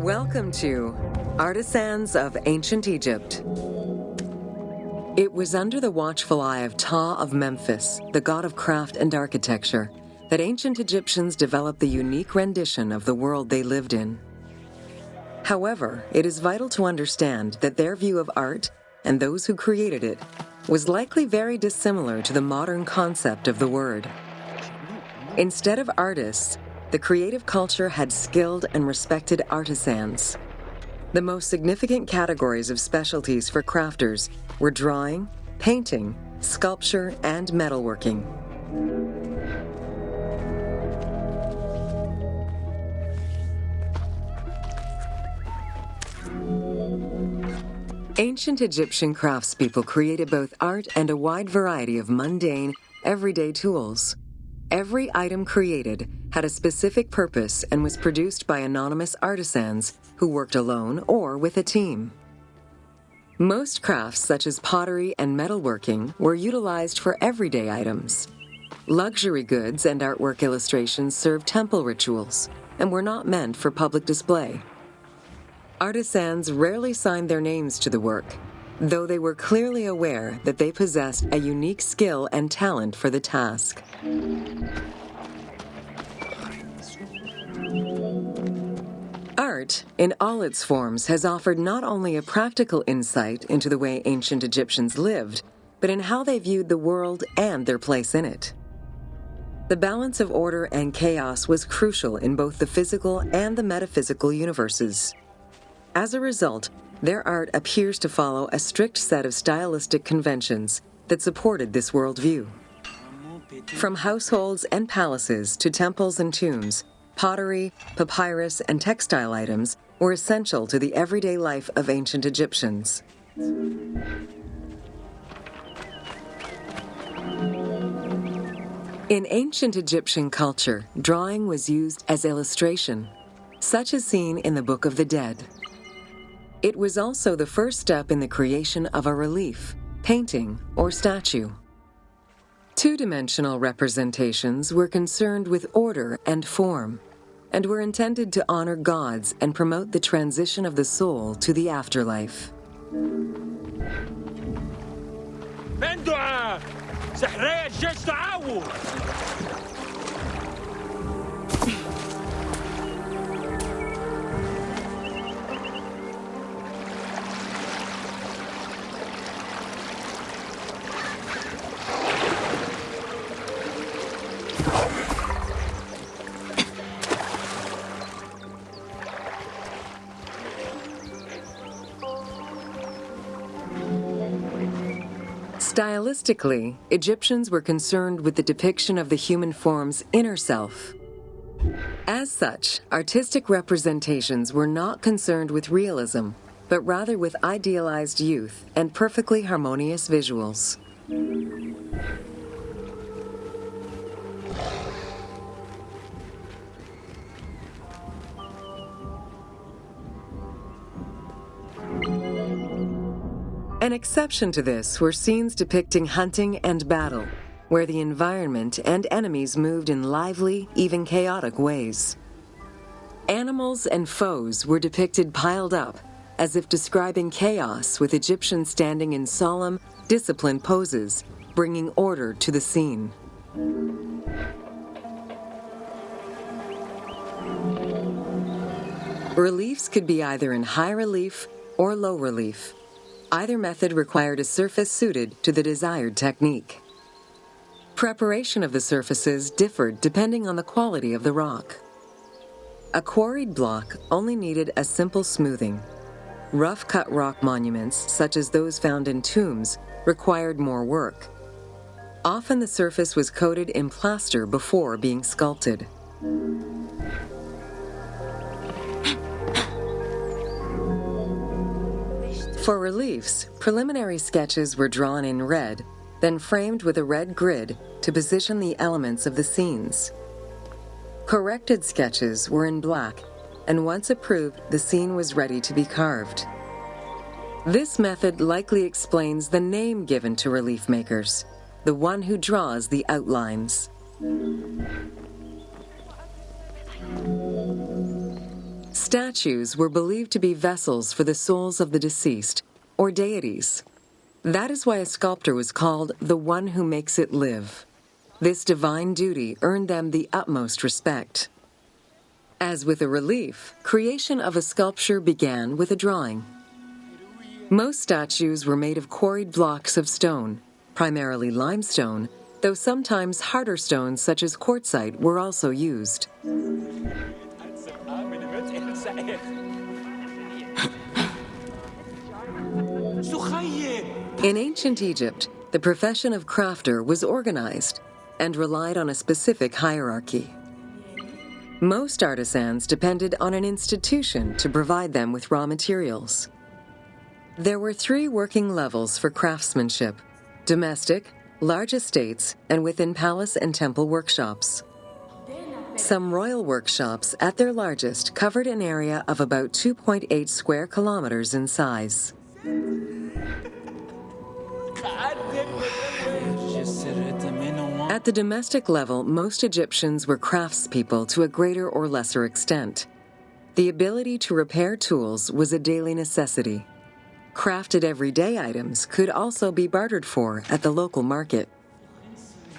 Welcome to Artisans of Ancient Egypt. It was under the watchful eye of Ptah of Memphis, the god of craft and architecture, that ancient Egyptians developed the unique rendition of the world they lived in. However, it is vital to understand that their view of art, and those who created it, was likely very dissimilar to the modern concept of the word. Instead of artists, the creative culture had skilled and respected artisans. The most significant categories of specialties for crafters were drawing, painting, sculpture, and metalworking. Ancient Egyptian craftspeople created both art and a wide variety of mundane, everyday tools. Every item created had a specific purpose and was produced by anonymous artisans who worked alone or with a team. Most crafts, such as pottery and metalworking, were utilized for everyday items. Luxury goods and artwork illustrations served temple rituals and were not meant for public display. Artisans rarely signed their names to the work, though they were clearly aware that they possessed a unique skill and talent for the task. Art, in all its forms, has offered not only a practical insight into the way ancient Egyptians lived, but in how they viewed the world and their place in it. The balance of order and chaos was crucial in both the physical and the metaphysical universes. As a result, their art appears to follow a strict set of stylistic conventions that supported this worldview. From households and palaces to temples and tombs, pottery, papyrus, and textile items were essential to the everyday life of ancient Egyptians. In ancient Egyptian culture, drawing was used as illustration, such as seen in the Book of the Dead. It was also the first step in the creation of a relief, painting, or statue. Two-dimensional representations were concerned with order and form, and were intended to honor gods and promote the transition of the soul to the afterlife. Stylistically, Egyptians were concerned with the depiction of the human form's inner self. As such, artistic representations were not concerned with realism, but rather with idealized youth and perfectly harmonious visuals. An exception to this were scenes depicting hunting and battle, where the environment and enemies moved in lively, even chaotic ways. Animals and foes were depicted piled up, as if describing chaos, with Egyptians standing in solemn, disciplined poses, bringing order to the scene. Reliefs could be either in high relief or low relief. Either method required a surface suited to the desired technique. Preparation of the surfaces differed depending on the quality of the rock. A quarried block only needed a simple smoothing. Rough-cut rock monuments, such as those found in tombs, required more work. Often the surface was coated in plaster before being sculpted. For reliefs, preliminary sketches were drawn in red, then framed with a red grid to position the elements of the scenes. Corrected sketches were in black, and once approved, the scene was ready to be carved. This method likely explains the name given to relief makers, the one who draws the outlines. Statues were believed to be vessels for the souls of the deceased, or deities. That is why a sculptor was called the one who makes it live. This divine duty earned them the utmost respect. As with a relief, creation of a sculpture began with a drawing. Most statues were made of quarried blocks of stone, primarily limestone, though sometimes harder stones such as quartzite were also used. In ancient Egypt, the profession of crafter was organized and relied on a specific hierarchy. Most artisans depended on an institution to provide them with raw materials. There were 3 working levels for craftsmanship: domestic, large estates, and within palace and temple workshops. Some royal workshops, at their largest, covered an area of about 2.8 square kilometers in size. At the domestic level, most Egyptians were craftspeople to a greater or lesser extent. The ability to repair tools was a daily necessity. Crafted everyday items could also be bartered for at the local market.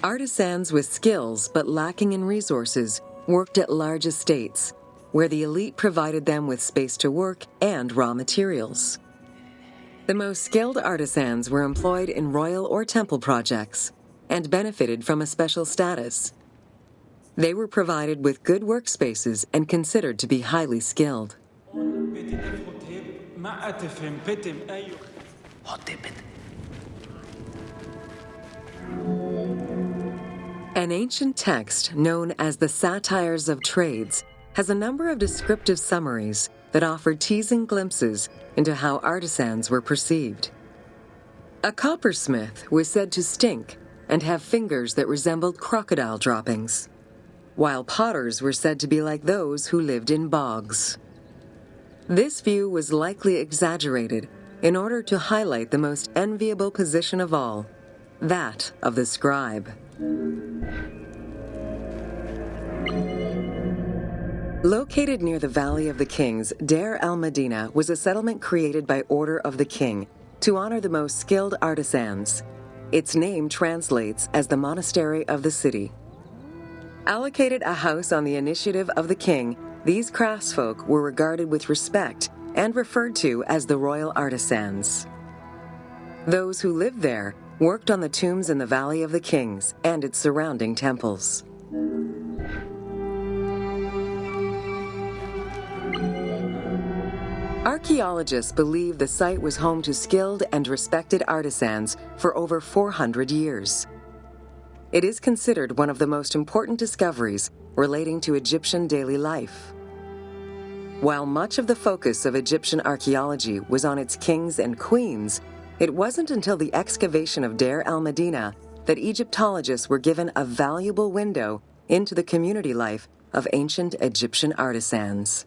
Artisans with skills but lacking in resources worked at large estates, where the elite provided them with space to work and raw materials. The most skilled artisans were employed in royal or temple projects and benefited from a special status. They were provided with good workspaces and considered to be highly skilled. An ancient text known as the Satires of Trades has a number of descriptive summaries that offer teasing glimpses into how artisans were perceived. A coppersmith was said to stink and have fingers that resembled crocodile droppings, while potters were said to be like those who lived in bogs. This view was likely exaggerated in order to highlight the most enviable position of all, that of the scribe. Located near the Valley of the Kings, Deir el-Medina was a settlement created by order of the king to honor the most skilled artisans. Its name translates as the monastery of the city. Allocated a house on the initiative of the king, these craftsfolk were regarded with respect and referred to as the royal artisans. Those who lived there worked on the tombs in the Valley of the Kings and its surrounding temples. Archaeologists believe the site was home to skilled and respected artisans for over 400 years. It is considered one of the most important discoveries relating to Egyptian daily life. While much of the focus of Egyptian archaeology was on its kings and queens, it wasn't until the excavation of Deir el-Medina that Egyptologists were given a valuable window into the community life of ancient Egyptian artisans.